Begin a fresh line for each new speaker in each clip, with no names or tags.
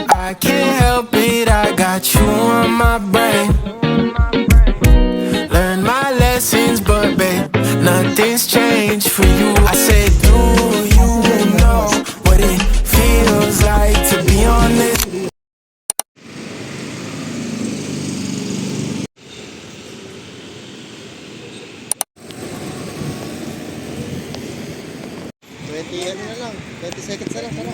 I can't help it, I got you on my brain. Learn my lessons, but babe, nothing's changed for you. I said, do you know what it feels like to be on this?
Ano na lang, 20 seconds na lang, sana.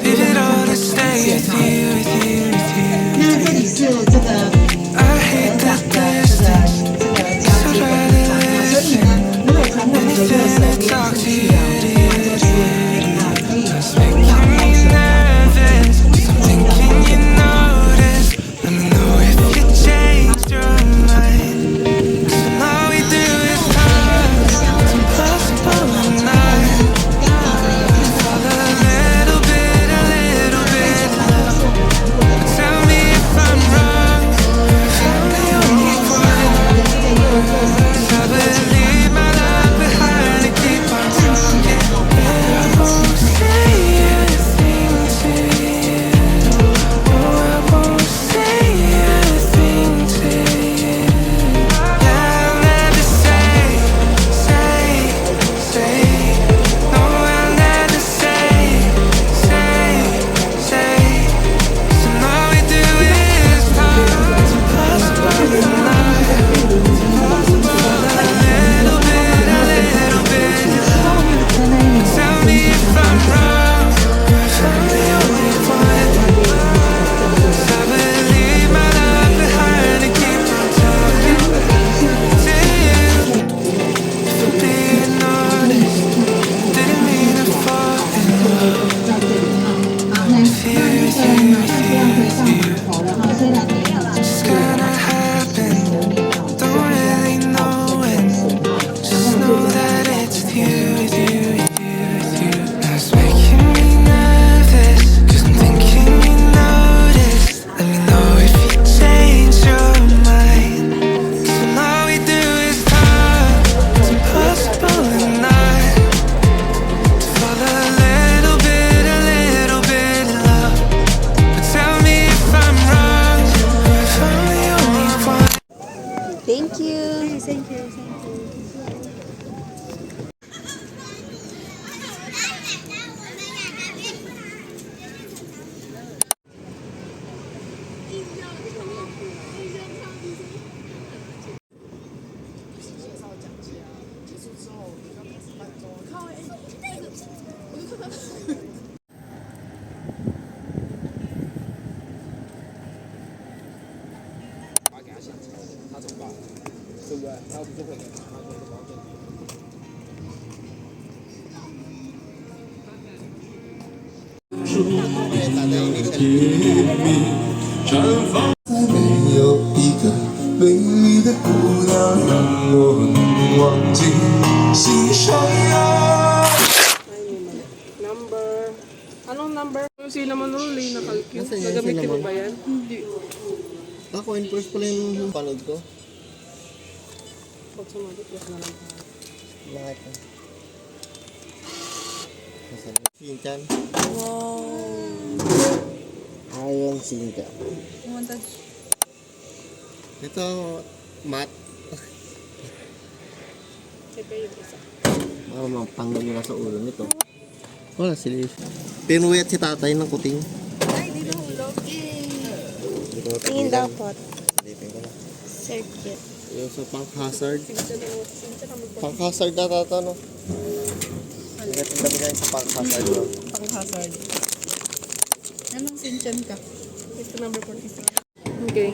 Leave it all to stay with you, with you, with you.
那这里是这个
I hate the distance.
所以呢，如果从我们的右手边出去啊，可以绕开水道。
Thinking you notice. Let me know if you change your mind. 'Cause all we do is talk. It's impossible or not. Fall a little bit love. Tell me if I'm wrong. I'm the only one. 'Cause I believe my love behind and keep on talking. I won't say anything to you. Oh, I won't say anything to you. Yeah, I'll never say. No, I'll never say. So all we do is talk. It's impossible to not. Impossible. A little bit love. Tell me if I'm wrong. I'm the only one. 'Cause I believe my love behind and keep on talking to you. If I'm being honest, didn't mean to fall in love.
在这里哈，那这个马上就要回上码头了哈，虽然你要
It's gonna happen. Don't really know when. Just know that it's with you, with you, with you, with you. That's making me nervous. 'Cause I'm thinking you notice. Let me know if you change your mind. 'Cause all we do is talk. It's impossible or not. To fall a little bit love. But tell me if I'm wrong. If I'm the only one.
Thank you.
没有一个美丽的姑娘让我能忘记心上呀。
Number. Anong number? Yung cinnamon roll eh,
Nasaan yan,
nagamitin mo
cinnamon?
ba yan? Hindi.
Ako, in first pala yung panood ko.
Pag sumagot, yes na lang.
Bakit ka? Nasaan? Shin-chan. Ayan, Shin-chan. Ito, mat.
Siyempre yung isa.
Baka mapanggal nila sa ulo nito. Wala, sila. Pinuyat si tatay ng kuting.
Ay, di nahulog.
Hindi ko
Tingin
matagilan.
dapat.
Silipin ko na.
Circuit.
Yung sa pang-hazard.
Sinsa na magpapalala.
Pang-hazard na tata, no? Ang dami na sa pang-hazard, no?
Pang-hazard. Anong sinchan ka?
Ito number 46. Okay.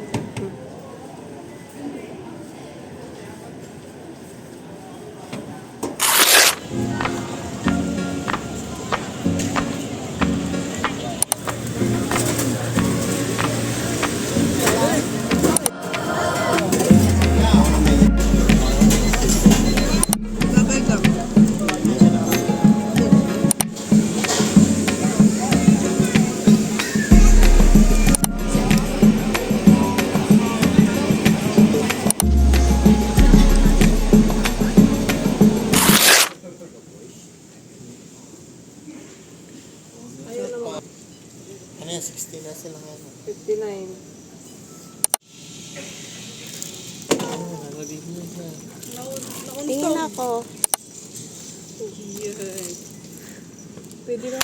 Ano yan, 60 na sila nga.
59.
Nalagay niya siya.
Tingin ako.
Yes. Pwede na